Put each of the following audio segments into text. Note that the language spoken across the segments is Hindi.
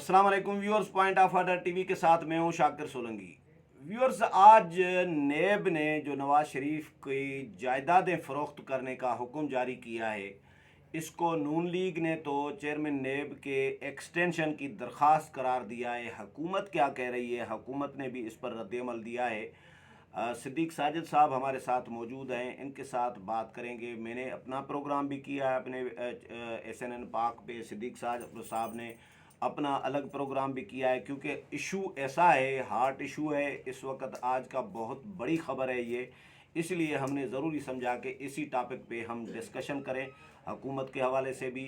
अस्सलाम वालेकुम viewers, point of order TV के साथ मैं हूं शाकिर सोलंकी। व्यूअर्स, आज नेब ने जो नवाज शरीफ की जायदादें फ़रोख्त करने का हुक्म जारी किया है, इसको नून लीग ने तो चेयरमैन नेब के एक्सटेंशन की दरख्वास्त करार दिया है। हुकूमत क्या कह रही है? हुकूमत ने भी इस पर रद्द-ए-अमल दिया है। सिद्दीक साजिद साहब हमारे साथ मौजूद हैं, इनके साथ बात करेंगे। मैंने अपना प्रोग्राम भी किया है अपने SNN पाक पे। सिद्दीक साहब ने अपना अलग प्रोग्राम भी किया है, क्योंकि इशू ऐसा है, हार्ट इशू है इस वक्त, आज का बहुत बड़ी ख़बर है ये। इसलिए हमने ज़रूरी समझा कि इसी टॉपिक पे हम डिस्कशन करें हुकूमत के हवाले से भी,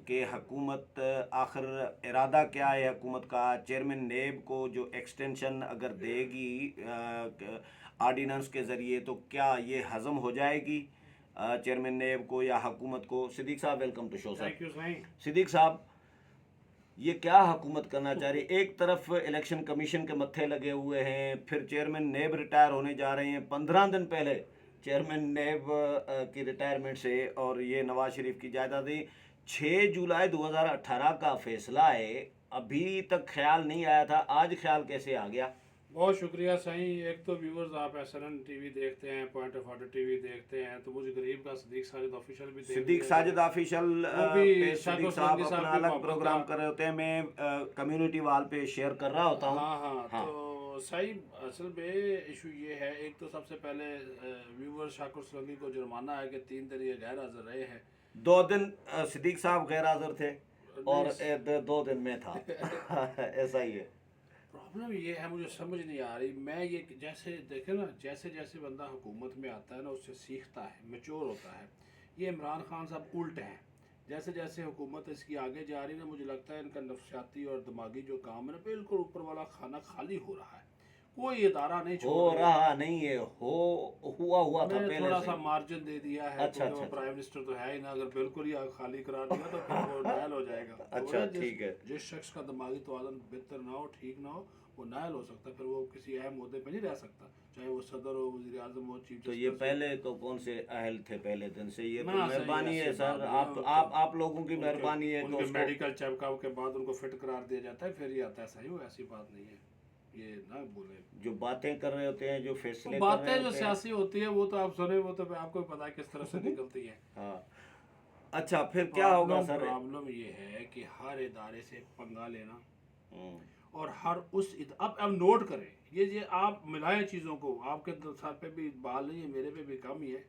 कि हुकूमत आखिर इरादा क्या है हुकूमत का। चेयरमैन नेब को जो एक्सटेंशन अगर देगी आर्डीनेंस के ज़रिए, तो क्या ये हज़म हो जाएगी चेयरमैन नेब को या हुकूमत को? सिद्दीक साहब, welcome to show sir. Thank you भाई। सिद्दीक साहब, ये क्या हुकूमत करना चाह रही है? एक तरफ इलेक्शन कमीशन के मत्थे लगे हुए हैं, फिर चेयरमैन नेब रिटायर होने जा रहे हैं 15 दिन पहले चेयरमैन नेब की रिटायरमेंट से, और ये नवाज शरीफ की जायदादें 6 जुलाई 2018 का फैसला है, अभी तक ख्याल नहीं आया था, आज ख्याल कैसे आ गया? बहुत शुक्रिया साईं। एक तो व्यूवर्स आप SNN टीवी देखते हैं, पॉइंट ऑफ आर्डर टीवी देखते हैं, तो मुझे गरीब का सिद्दीक साजिद ऑफिशियल भी देख सिद्दीक लिया साजिद जाए। ऑफिशियल वो भी पे शाकिर सिद्दीक साहब सोलंकी अपना की अलग मोहब्बत प्रोग्राम का। कर रहे होते हैं, मैं कम्युनिटी वाल पे शेयर कर रहा होता हूँ। हाँ हाँ, हाँ, तो साईं असल में इशू ये है, एक तो सबसे पहले व्यूवर शाकिर सोलंकी को जुर्माना है कि 3 दिन ये गैर हाजिर रहे हैं। 2 दिन सिद्दीक साहब गैर हाजिर थे और नहीं, 2 दिन में था। ऐसा ही है। प्रॉब्लम ये है, मुझे समझ नहीं आ रही। मैं ये जैसे देखे ना, जैसे जैसे बंदा हुकूमत में आता है ना, उससे सीखता है, मैच्योर होता है। ये इमरान खान साहब उल्ट हैं। जैसे जैसे हुकूमत इसकी आगे जा रही है ना, मुझे लगता है इनका नफसियाती और दिमागी जो काम है ना, बिल्कुल ऊपर वाला खाना खाली हो रहा है। कोई इदारा नहीं छोड़ हो रहे। रहा नहीं है, हुआ था मैंने पहले थोड़ा से सा ही। मार्जिन दे दिया है, अच्छा क्योंकि वो अच्छा अच्छा। प्राइम मिनिस्टर तो है ही ना। अगर बिल्कुल ही खाली करा दिया तो फिर वो नायल हो जाएगा। तो अच्छा, ना जिस ठीक है। जिस शख्स का दिमागी तवाज़ुन बेहतर ना हो, ठीक ना हो, वो नायल हो सकता है। फिर वो किसी अहम मुद्दे पे नहीं रह सकता, चाहे वो सदर हो, वज़ीर आज़म हो, चीफ तो ये जस्टिस हो। पहले को कौन से अहल थे पहले दिन से? ये तो ना सही, मेहरबानी है ऐसी बात सर, नहीं है। आप लोगों की उनके मेहरबानी है कि उनके उसको। मेडिकल चेकअप के बाद उनको फिट करार दिया जाता है, फिर ही आता है। सही हो, ऐसी बात नहीं है, ये ना बोले। जो बातें कर रहे होते हैं, जो तो फैसले कर रहे बातें जो होते हैं। सियासी होती है वो तो आप सुने, वो तो आपको भी पता है किस तरह से निकलती है। हाँ। अच्छा, फिर क्या होगा प्रॉब्लम सर? प्रॉब्लम ये है कि हर इदारे से पंगा लेना, हम्म, और हर अब नोट करें, ये आप मिलाएं चीज़ों को। आपके सर पे भी बाल नहीं है, मेरे पे भी कम ही है,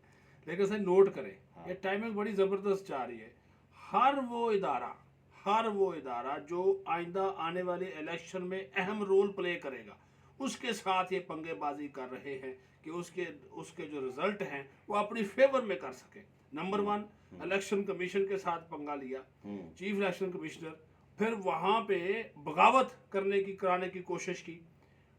लेकिन सर नोट करें, हाँ। ये टाइमिंग बड़ी ज़बरदस्त जा रही है। हर वो इदारा हर वो इदारा जो आइंदा आने वाले इलेक्शन में अहम रोल प्ले करेगा, उसके साथ ये पंगेबाजी कर रहे हैं कि उसके उसके जो रिजल्ट हैं वो अपनी फेवर में कर सके। नंबर 1, इलेक्शन कमीशन के साथ पंगा लिया, चीफ इलेक्शन कमिश्नर। फिर वहां पे बगावत कराने की कोशिश की।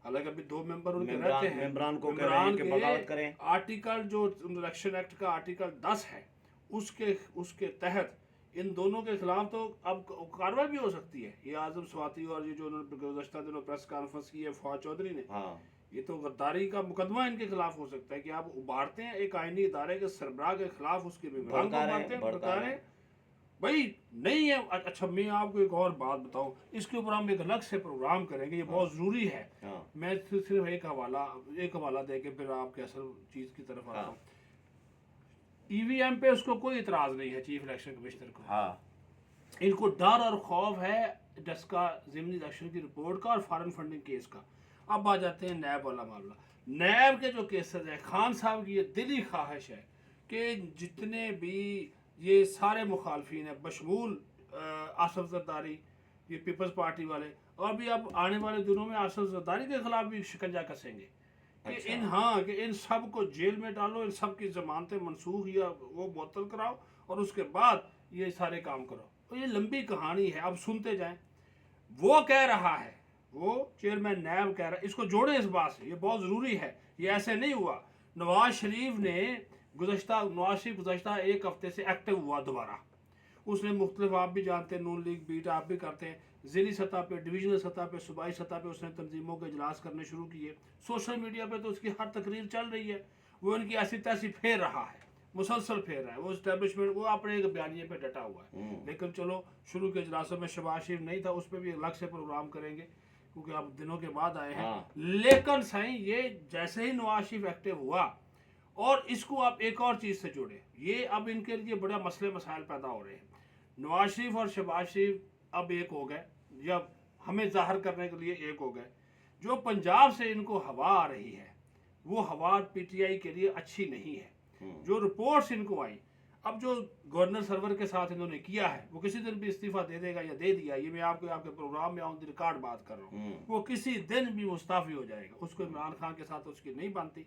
हालांकि अभी 2 मेंबर उनके रहते हैं। मेम्बरान को कह रहे हैं कि बगावत करें। आर्टिकल जो इलेक्शन एक्ट का आर्टिकल 10 है, उसके उसके तहत इन दोनों के खिलाफ तो अब कार्रवाई भी हो सकती है। ये आजम स्वाति और ये जो उन्होंने गुज़श्ता दिनों प्रेस कॉन्फ्रेंस की है फवाद चौधरी ने, हाँ। ये तो गद्दारी का मुकदमा इनके खिलाफ हो सकता है कि आप उबारते हैं एक आईनी इदारे के सरबराह के खिलाफ, उसके मेम्बरान को उबारते हैं, भड़का भाई नहीं है। अच्छा, मैं आपको एक और बात बताऊं, इसके ऊपर हम एक अलग से प्रोग्राम करेंगे, ये बहुत ज़रूरी है। हाँ। मैं सिर्फ एक हवाला दे के फिर आपके असल चीज़ की तरफ आता हूँ। EVM पे उसको कोई इतराज़ नहीं है, चीफ इलेक्शन कमिश्नर को। हाँ। इनको डर और खौफ है जिसका ज़िमनी इलेक्शन की रिपोर्ट का और फॉरेन फंडिंग केस का। अब आ जाते हैं नैब वाला मामला। नैब के जो केसेस है, खान साहब की ये दिली ख्वाहिश है कि जितने भी ये सारे मुखालफिन हैं, बशमूल आसफ जरदारी, ये पीपल्स पार्टी वाले, और भी अब आने वाले दिनों में आसफ जरदारी के खिलाफ भी शिकंजा कसेंगे कि अच्छा। कि इन सब को जेल में डालो, इन सब की जमानतें मनसूख या वो मुअत्तल कराओ, और उसके बाद ये सारे काम करो। तो ये लंबी कहानी है, अब सुनते जाएं। वो कह रहा है, वो चेयरमैन नैब कह रहा है, इसको जोड़े इस बात से, ये बहुत ज़रूरी है। ये ऐसे नहीं हुआ। नवाज शरीफ गुज़श्ता 1 हफ्ते से एक्टिव हुआ दोबारा। उसने मुख्तलिफ, आप भी जानते हैं, नून लीग बीट आप भी करते हैं, ज़िली सतह पे, डिविजनल सतह पे, सूबाई सतह पे उसने तंजीमों के इजलास करने शुरू किए। सोशल मीडिया पे तो उसकी हर तकरीर चल रही है, वो इनकी ऐसी तैसी फेर रहा है। मुसलसल फेर रहा है। वो इस्टेब्लिशमेंट वो अपने एक बयानिए पे डटा हुआ है। लेकिन चलो शुरू के इजलासों में शहबाज शरीफ नहीं था, उस पर भी अलग से प्रोग्राम करेंगे क्योंकि अब दिनों के बाद आए हैं। लेकिन सही ये जैसे ही नवाज शरीफ एक्टिव हुआ और इसको आप एक और चीज़ से जोड़े, ये अब इनके लिए बड़ा मसले मसाइल पैदा हो रहे हैं। नवाज शरीफ और शहबाज शरीफ अब एक हो गए, जब हमें जाहिर करने के लिए एक हो गए। जो पंजाब से इनको हवा आ रही है वो हवा पीटीआई के लिए अच्छी नहीं है। जो रिपोर्ट्स इनको आई, अब जो गवर्नर सरवर के साथ इन्होंने किया है वो किसी दिन भी इस्तीफा दे देगा या दे दिया, ये मैं आपके प्रोग्राम में ऑन द रिकॉर्ड बात कर रहा हूँ, वो किसी दिन भी मुस्ताफी हो जाएगा। उसको इमरान खान के साथ उसकी नहीं बनती।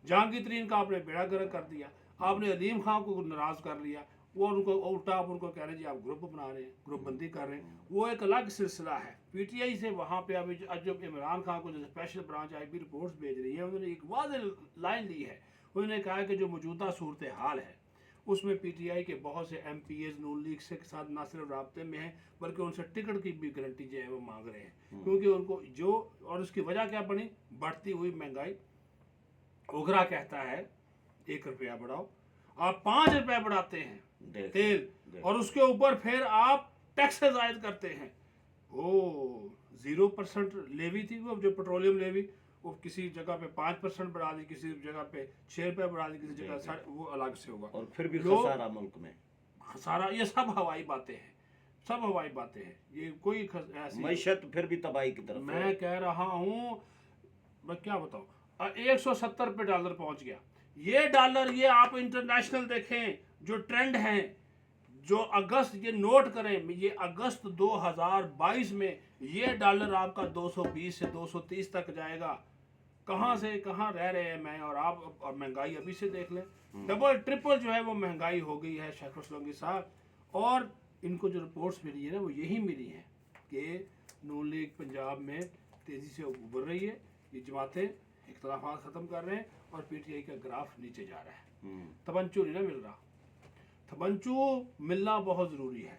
जहांगीर तरीन का आपने बेड़ा गर्क कर दिया, आपने अलीम खान को नाराज कर लिया, वो उनको उल्टा आप उनको कह रहे हैं जी आप ग्रुप बना रहे हैं, ग्रुप बंदी कर रहे हैं, वो एक अलग सिलसिला है। पीटीआई से वहाँ पे अभी जब इमरान खान को जो स्पेशल ब्रांच आई भी रिपोर्ट्स भेज रही है, उन्होंने एक वाज़ेह लाइन ली है। उन्होंने कहा कि जो मौजूदा सूरत हाल है उसमें पीटीआई के बहुत से एमपीएस नून लीग से साथ न सिर्फ राब्ते में हैं बल्कि उनसे टिकट की भी गारंटी जो है वो मांग रहे हैं, क्योंकि उनको जो और उसकी वजह क्या बनी, बढ़ती हुई महंगाई। ओगरा कहता है 1 रुपया बढ़ाओ, आप 5 रुपया बढ़ाते हैं तेल और उसके ऊपर फिर आप टैक्सेस आयद करते हैं। वो 0% लेवी थी, वो जो पेट्रोलियम लेवी, वो किसी जगह पे 5% बढ़ा दी, किसी जगह पे 6 रुपये बढ़ा दी, किसी जगह वो अलग से होगा। और फिर भी खसारा मुल्क में, खसारा। ये सब हवाई बातें हैं, सब हवाई बातें हैं। ये कोई ऐसी मईशत फिर भी तबाही की तरफ। मैं कह रहा हूँ, मैं क्या बताऊँ, 170 पे डॉलर पहुंच गया। ये डॉलर, ये आप इंटरनेशनल देखें जो ट्रेंड हैं, जो अगस्त, ये नोट करें, ये अगस्त 2022 में ये डॉलर आपका 220 से 230 तक जाएगा। कहाँ से कहाँ रह रहे हैं मैं और आप, और महंगाई अभी से देख लें, डबल ट्रिपल जो है वो महंगाई हो गई है शेख सोलंकी साहब। और इनको जो रिपोर्ट्स मिली है ना वो यही मिली है कि नून लीग पंजाब में तेज़ी से उभर रही है, ये जमातें इख्तलाफात ख़त्म कर रहे हैं और पीटीआई का ग्राफ नीचे जा रहा है। तवज्जो नहीं ना मिल रहा, तवज्जो मिलना बहुत ज़रूरी है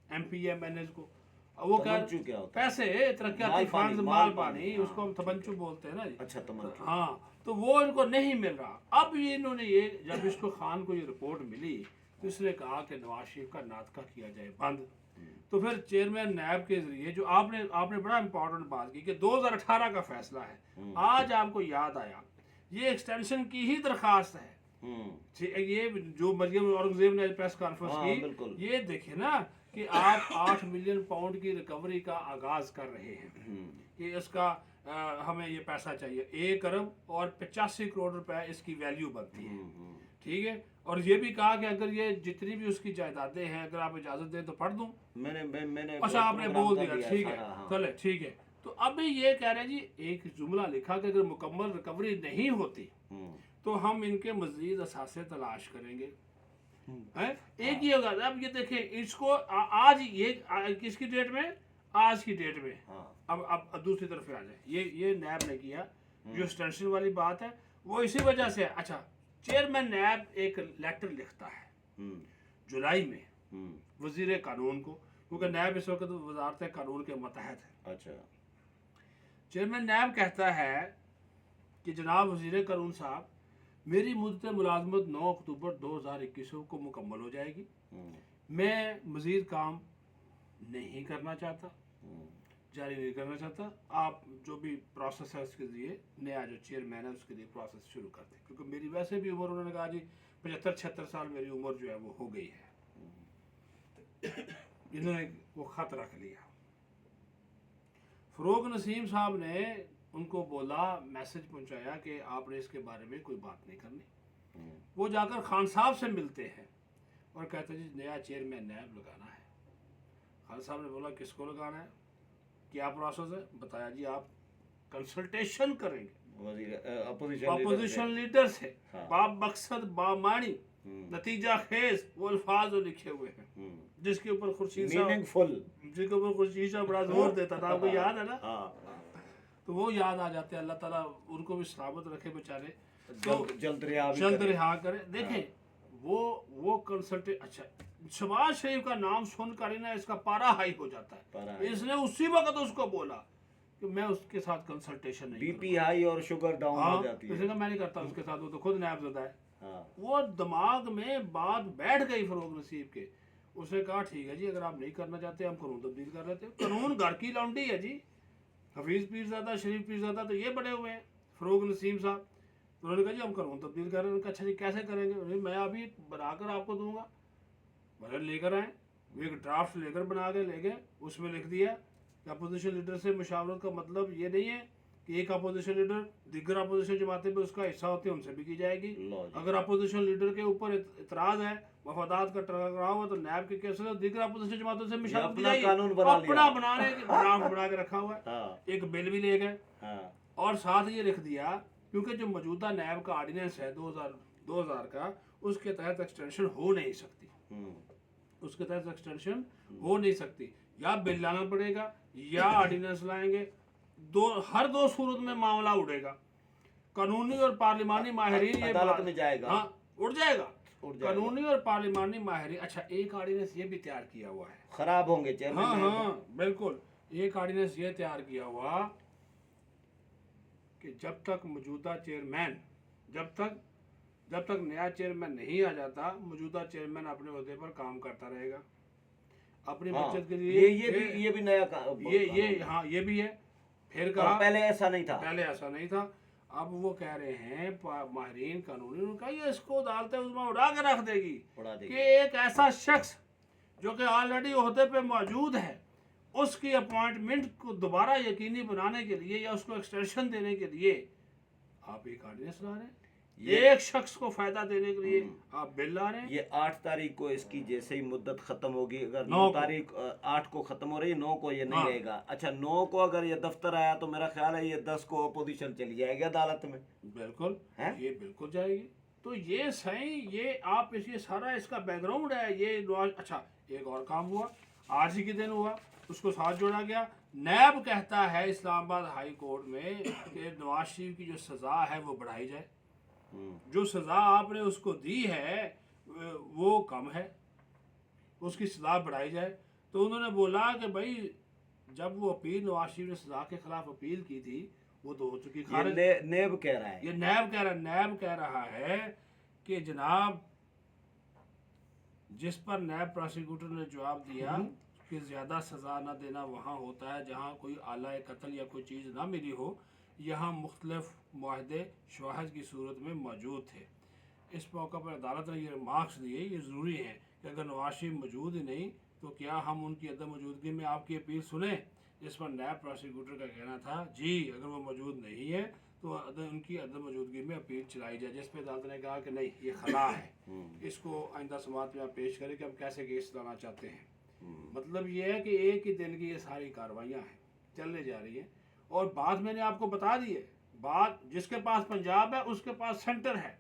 एमपीएमएनएस को। वो क्या पैसे तरक्याती फंड, माल पानी, उसको हम तवज्जो बोलते हैं ना जी। अच्छा, तवज्जो। हाँ, तो वो इनको नहीं मिल रहा। अब ये इन्होंने ये जब इसको खान को ये रिपोर्ट मिली तो इसने कहा कि नवाज शरीफ का नाटका किया जाए बंद। तो फिर चेयरमैन नैब के जरिए जो आपने बड़ा इंपॉर्टेंट बात की कि 2018 का फैसला है, आज आपको याद आया ये एक्सटेंशन की ही दरखास्त है। ये जो मरियम औरंगजेब ने प्रेस कॉन्फ्रेंस की, ये देखिए ना कि आप 8 मिलियन पाउंड की रिकवरी का आगाज कर रहे हैं कि इसका हमें ये पैसा चाहिए, 1 अरब और 85 करोड़ रुपए इसकी वैल्यू बनती है, ठीक है। और ये भी कहा कि अगर ये जितनी भी उसकी जायदादें हैं अगर आप इजाजत दें तो पढ़ दूं। मैंने अच्छा आपने बोल दिया, ठीक है, चले ठीक है। तो अभी ये कह रहे हैं जी, एक जुमला लिखा कि अगर मुकम्मल रिकवरी नहीं होती तो हम इनके मजीद असासे तलाश करेंगे। एक ही होगा। अब ये देखें इसको आज ये किसकी डेट में, आज की डेट में। अब दूसरी तरफ आ जाए, ये नैब ने किया जो एक्सटेंशन वाली बात है वो इसी वजह से। अच्छा, चेयरमैन नैब एक लेटर लिखता है जुलाई में वजीर कानून को, क्योंकि नैब इस वक्त वजारत कानून के मतहत है। अच्छा, चेयरमैन नैब कहता है कि जनाब वजीर कानून साहब, मेरी मुद्दत मुलाजमत 9 अक्टूबर 2021 को मुकम्मल हो जाएगी, मैं मज़ीद काम नहीं करना चाहता, जारी नहीं करना चाहता। आप जो भी प्रोसेस है उसके लिए नया जो चेयरमैन है उसके लिए प्रोसेस शुरू कर दें, क्योंकि मेरी वैसे भी उम्र, उन्होंने कहा जी 75-76 साल मेरी उम्र जो है वो हो गई है। इन्होंने वो ख़त रख लिया। फ़रोग नसीम साहब ने उनको बोला, मैसेज पहुंचाया कि आपने इसके बारे में कोई बात नहीं करनी। वो जाकर खान साहब से मिलते हैं और कहते हैं जी नया चेयरमैन नैब लगाना है। खान साहब ने बोला किसको लगाना है, क्या प्रोसेस है, बताया जी आप कंसल्टेशन करेंगे अपोजिशन लीडर से। बाब मकसद बामानी नतीजा खेज वो अल्फाज जो लिखे हुए हैं जिसके ऊपर खुर्शीद साहब बड़ा जोर देता था, आपको याद है ना। तो वो याद आ जाते हैं, अल्लाह ताला उनको भी सलामत रखे बेचारे, तो जल्द रिहा करे। देखें वो कंसल्टे। अच्छा, शहबाज शरीफ का नाम सुनकर ही ना इसका पारा हाई हो जाता है। इसने उसी वक्त उसको बोला कि मैं उसके साथ कंसल्टेशन नहीं, बीपी हाई और शुगर डाउन हो जाती है। इसने कहा मैं नहीं करता उसके साथ, वो तो खुद नायब ज़दा है। हाँ वो दिमाग में बात बैठ गई फरोग नसीब के। उसने कहा ठीक है जी, अगर आप नहीं करना चाहते हम कानून तब्दील कर लेते हैं। कानून घर की लौंडी है जी। हफीज़ पीरज़ादा, शरीफ पीरज़ादा तो ये बड़े हुए हैं, फरोग नसीम साहब। तो उन्होंने कहा जी हम कानून तब्दील कर रहे हैं। उन्होंने कहा अच्छा जी कैसे करेंगे? उन्होंने, मैं अभी बनाकर आपको दूंगा। भले लेकर आए, वो एक ड्राफ्ट लेकर बना के ले गए। उसमें लिख दिया कि अपोजिशन लीडर से मुशावरत का मतलब ये नहीं है कि एक अपोजिशन लीडर दिगर अपोजिशन जमातें पे उसका हिस्सा होती है उनसे भी की जाएगी। लो जी। अगर अपोजिशन लीडर के ऊपर इतराज है, मफादात का टकराव है, तो नैब के केस में दिगर अपोजिशन जमातों से मुशावरत की अपना जाएगी। कानून बना अपना लिया। बनाने के ड्राफ्ट बना के रखा हुआ है। हाँ एक बिल भी ले गए हाँ और साथ ये लिख दिया क्योंकि जो मौजूदा नैब का ऑर्डिनेंस है 2000 का, उसके तहत एक्सटेंशन हो नहीं सकती। उसके तहत एक्सटेंशन हो नहीं सकती। या बिल लाना पड़ेगा या ऑर्डिनेंस लाएंगे। हर दो सूरत में मामला उड़ेगा। कानूनी और पार्लिमानी माहिरीन ये अदालत में जाएगा। हाँ, उड़ जाएगा। उड़ जाएगा। कानूनी और पार्लिमानी माहिरीन। अच्छा, एक ऑर्डिनेंस ये भी तैयार किया हुआ है। खराब होंगे चेयरमैन। हाँ हाँ बिल्कुल। एक ऑर्डिनेंस ये तैयार किया हुआ कि जब तक मौजूदा चेयरमैन जब तक नया चेयरमैन नहीं आ जाता, मौजूदा चेयरमैन अपने ओहदे पर काम करता रहेगा अपनी हाँ, बचत के लिए। ये भी नया ये हाँ ये भी है। फिर कहा पहले ऐसा नहीं था। पहले ऐसा नहीं था। अब वो कह रहे हैं माहिरीन कानूनी, उनका ये इसको अदालतें उसमें उड़ा के रख देगी उड़ा देगी। कि एक ऐसा शख्स जो कि ऑलरेडी ओहदे पे मौजूद है, उसकी अपॉइंटमेंट को दोबारा यकीनी बनाने के लिए या उसको एक्सटेंशन देने के लिए आप एक ऑर्डिनेंस ला रहे हैं। एक शख्स को फायदा देने के लिए आप बिल ला रहे हैं। ये 8 तारीख को इसकी जैसे ही मुद्दत खत्म होगी, अगर 9 9 को। तारीख 8 को खत्म हो रही है, 9 को ये नहीं हाँ। रहेगा। अच्छा 9 को अगर ये दफ्तर आया तो मेरा ख्याल है ये 10 को अपोजिशन चली जाएगी अदालत में। बिल्कुल हैं? ये बिल्कुल जाएगी। तो ये सही, ये आप ये सारा इसका बैकग्राउंड है ये। अच्छा, एक और काम हुआ आज ही के दिन हुआ, उसको साथ जोड़ा गया। नैब कहता है इस्लामाबाद हाई कोर्ट में कि नवाज शरीफ की जो सज़ा है वो बढ़ाई जाए। जो सज़ा आपने उसको दी है वो कम है, उसकी सज़ा बढ़ाई जाए। तो उन्होंने बोला कि भाई जब वो अपील नवाज शरीफ ने सज़ा के खिलाफ अपील की थी वो तो हो चुकी खारिज। नेब कह रहा है। ये नैब कह रहा है कि जनाब जिस पर नैब प्रोसिक्यूटर ने जवाब दिया कि ज़्यादा सज़ा न देना वहाँ होता है जहाँ कोई आला कत्ल या कोई चीज़ ना मिली हो। यहाँ मुख्तलिफ मुआहदे शवाहिद की सूरत में मौजूद थे। इस मौका पर अदालत ने ये रिमार्क्स दिए, ये ज़रूरी है कि अगर नवाज शरीफ मौजूद ही नहीं तो क्या हम उनकी अदम मौजूदगी में आपकी अपील सुने। जिस पर नैब प्रोसिक्यूटर का कहना था जी अगर वो मौजूद नहीं है तो उनकी अदम मौजूदगी में अपील चलाई जाए। जिस पर अदालत ने कहा कि नहीं ये खला है, इसको आइंदा समात में आप पेश करें कि हम कैसे केस लाना चाहते हैं। मतलब ये है कि एक ही दिन की ये सारी कार्रवाइयाँ हैं चलने जा रही हैं। और बात मैंने आपको बता दी है, बात जिसके पास पंजाब है उसके पास सेंटर है।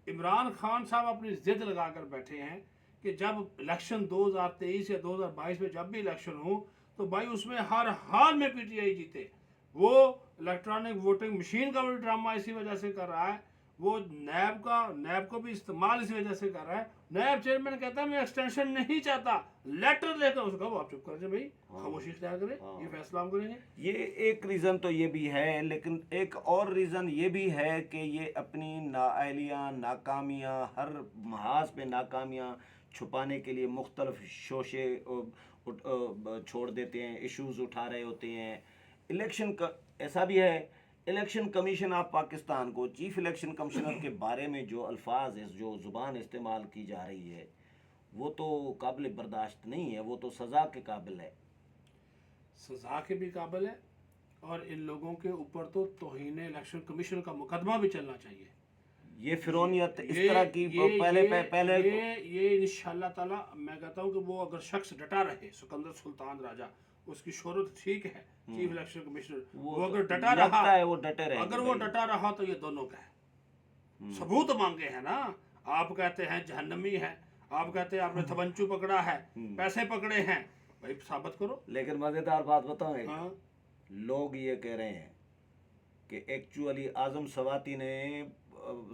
इमरान खान साहब अपनी जिद लगाकर बैठे हैं कि जब इलेक्शन 2023 या 2022 में जब भी इलेक्शन हो तो भाई उसमें हर हाल में पीटीआई जीते। वो इलेक्ट्रॉनिक वोटिंग मशीन का भी ड्रामा इसी वजह से कर रहा है। वो नैब को भी इस्तेमाल इसी वजह से कर रहा है। नैब चेयरमैन कहता है मैं एक्सटेंशन नहीं चाहता, लेटर लेकर उसको कहो आप चुप कर जाए भाई, खामोशी इख्तियार करें, ये फैसला हम करेंगे। ये एक रीज़न तो ये भी है, लेकिन एक और रीज़न ये भी है कि ये अपनी नाअहलियाँ, नाकामियाँ, हर महाज पे नाकामियाँ छुपाने के लिए मुख्तलिफ शोशे छोड़ देते हैं, इश्यूज़ उठा रहे होते हैं। इलेक्शन का ऐसा भी है, इलेक्शन कमीशन ऑफ पाकिस्तान को, चीफ इलेक्शन कमिश्नर के बारे में जो अल्फाज है, जो ज़ुबान इस्तेमाल की जा रही है वो तो काबिल बर्दाश्त नहीं है, वो तो सज़ा के काबिल है। सज़ा के भी काबिल है और इन लोगों के ऊपर तो तौहीन इलेक्शन कमीशन का मुकदमा भी चलना चाहिए। ये फिरौनियत इस तरह की पहले ये इंशाअल्लाह ताला मैं कहता हूँ कि वो अगर शख्स डटा रहे, सिकंदर सुल्तान राजा, उसकी शोहरत ठीक है चीफ इलेक्शन कमिश्नर, वो अगर डटा रहा है, वो डटे रहे, अगर वो डटा रहा तो ये दोनों का है। सबूत मांगे हैं ना, आप कहते हैं जहन्नमी है, आप कहते हैं आपने तवंचू पकड़ा है, पैसे पकड़े हैं, भाई साबित करो। लेकिन मजेदार बात बताऊं, हाँ? लोग ये कह रहे हैं कि एक्चुअली आजम सवाती ने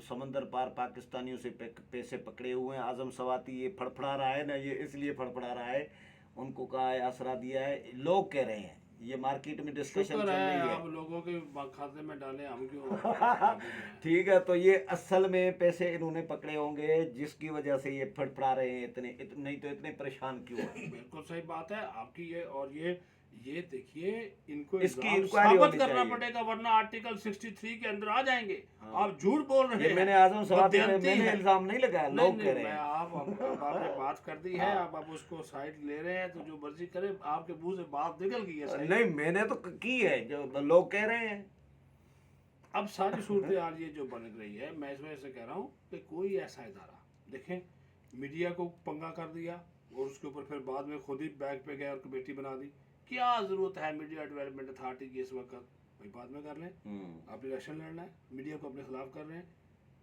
समंदर पार पाकिस्तानियों से पैसे पकड़े हुए हैं। आजम सवाती ये फड़फड़ा रहा है ना, ये इसलिए फड़फड़ा रहा है, उनको कहा है, आसरा दिया है। लोग कह रहे हैं, ये मार्केट में डिस्कशन चल शुक्र रही है है। आप लोगों के खाते में डाले, हम क्यों ठीक है, तो ये असल में पैसे इन्होंने पकड़े होंगे जिसकी वजह से ये फड़फड़ा रहे हैं नहीं तो इतने परेशान क्यों है। बिल्कुल सही बात है आपकी। ये और ये देखिए, इनको इसकी इल्जाम इंक्वायरी साबित होनी करना चाहिए। पड़ेगा, वरना आर्टिकल 63 के अंदर आ जाएंगे। हाँ। आप झूठ बोल रहे ये हैं, मैंने आजम सवाल पे बदयंती मैंने है। इल्जाम नहीं लगाया, नहीं लोग कह नहीं, रहे मैं हैं। अब आपने बात कर दी है, अब आप उसको साइड ले रहे हैं, तो जो मर्जी करे, आपके मुंह से बात निकल गई है सही। नहीं, मैंने तो की है जो लोग कह रहे हैं। अब सारी सूरत हाल ये जो बन रही है, मैं इस वजह से कह रहा हूँ कि कोई ऐसा इदारा, देखें, मीडिया को पंगा कर दिया और उसके ऊपर फिर बाद में खुद ही बैग पे गए और कमेटी बना दी। क्या जरूरत है मीडिया डेवलपमेंट अथॉरिटी की इस वक्त? भाई बाद में कर लें, आप इलेक्शन लड़ना है, मीडिया को अपने खिलाफ कर रहे हैं,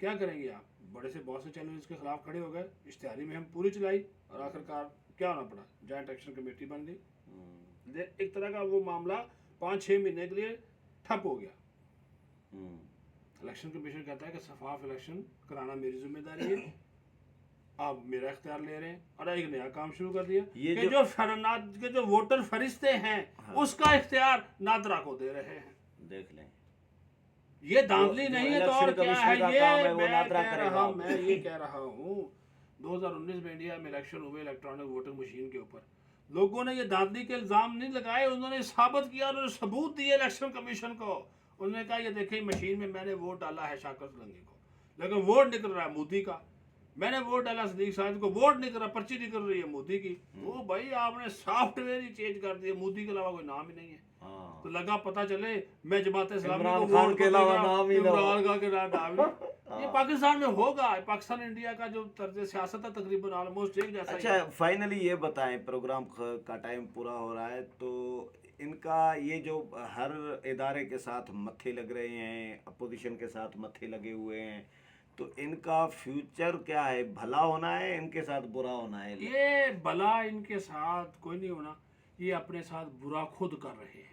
क्या करेंगे आप? बड़े से बहुत से चैनल इसके खिलाफ खड़े हो गए, इश्तेहारी में हम पूरी चलाई और आखिरकार क्या होना पड़ा, जॉइंट एक्शन कमेटी बन गई। एक तरह का वो मामला 5-6 महीने के लिए ठप हो गया। इलेक्शन कमीशन कहता है कि शफाफ इलेक्शन कराना मेरी जिम्मेदारी है, आप मेरा इख्तियार ले रहे हैं, और एक नया काम शुरू कर दिया ये कि जो वोटर फरिश्ते हैं, हाँ। उसका इख्तियार नादरा को दे रहे हैं। देख लें, ये धांधली जो नहीं है तो इलेक्शन और क्या कमीशन है? का ये काम है, वो मैं नादरा कह करेगा। रहा मैं ये कह रहा हूँ 2019 में इंडिया में इलेक्शन हुए इलेक्ट्रॉनिक वोटिंग मशीन के ऊपर, लोगों ने ये धांधली के इल्जाम नहीं लगाए, उन्होंने साबित किया, उन्होंने सबूत दिए इलेक्शन कमीशन को। उन्होंने कहा ये देखिए मशीन में मैंने वोट डाला है शाकिर सोलंकी को, लेकिन वोट निकल रहा है मोदी का। मैंने वोट डाला सदीक साहब को, वोट निकल रहा, पर्ची निकल रही है मोदी की। वो भाई आपने सॉफ्टवेयर ही चेंज कर दिया, मोदी के अलावा कोई नाम ही नहीं है। हाँ। तो लगा पता चले मैं जमात इस्लामी इमरान को खान वोट के तो अलावा देगा, नाम ही ना हो। इमरान खान के नाम ही। ये पाकिस्तान में होगा, पाकिस्तान इंडिया का जो तर्ज सियासत है तकरीबन ऑलमोस्ट एक जैसा ही अच्छा, है। फाइनली ये बताएं, प्रोग्राम का टाइम पूरा हो रहा है, तो इनका ये जो हर इदारे के साथ मत्थे लग रहे हैं, अपोजिशन के साथ मत्थे लगे हुए हैं, तो इनका फ्यूचर क्या है? भला होना है इनके साथ, बुरा होना है? ये भला इनके साथ कोई नहीं होना, ये अपने साथ बुरा खुद कर रहे हैं।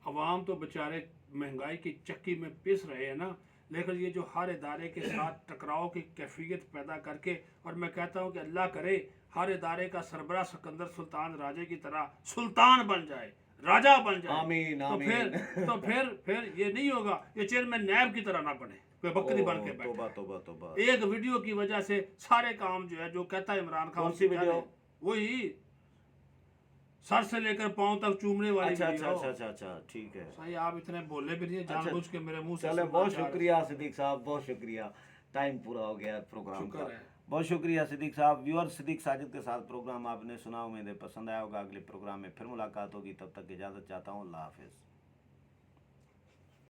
अवाम तो बेचारे महंगाई की चक्की में पिस रहे हैं ना, लेकिन ये जो हर इदारे के साथ टकराव की कैफियत पैदा करके, और मैं कहता हूँ कि अल्लाह करे हर इदारे का सरबरा सिकंदर सुल्तान राजे की तरह सुल्तान बन जाए, राजा बन जाए। आमीन, तो आमीन। फिर ये नहीं होगा, ये चेयरमैन नैब की तरह ना बने, कोई बकरी बन के तौबा बैठे। तौबा तौबा। एक वीडियो की वजह से सारे काम जो है, जो कहता है इमरान खान, कौन सी उसकी वीडियो? जाने, वही सर से लेकर पांव तक चूमने वाली अच्छा अच्छा वीडियो। अच्छा अच्छा अच्छा, ठीक है। सही, आप इतने बोले भी नहीं है, जानबूझ के मेरे मुंह से चले, सुनना बहुत चाह रहे शुक्रिया सिद्दीक साहब, बहुत शुक्रिया। टाइम पूरा हो गया प्रोग्राम शुक्र का। है। बहुत शुक्रिया सिद्दीक साहब। व्यूअर, सिद्दीक साजिद के साथ प्रोग्राम आपने सुना, उम्मीद है पसंद आया होगा। अगले प्रोग्राम में फिर मुलाकात होगी, तब तक इजाज़त चाहता हूँ। अल्लाह हाफिज़।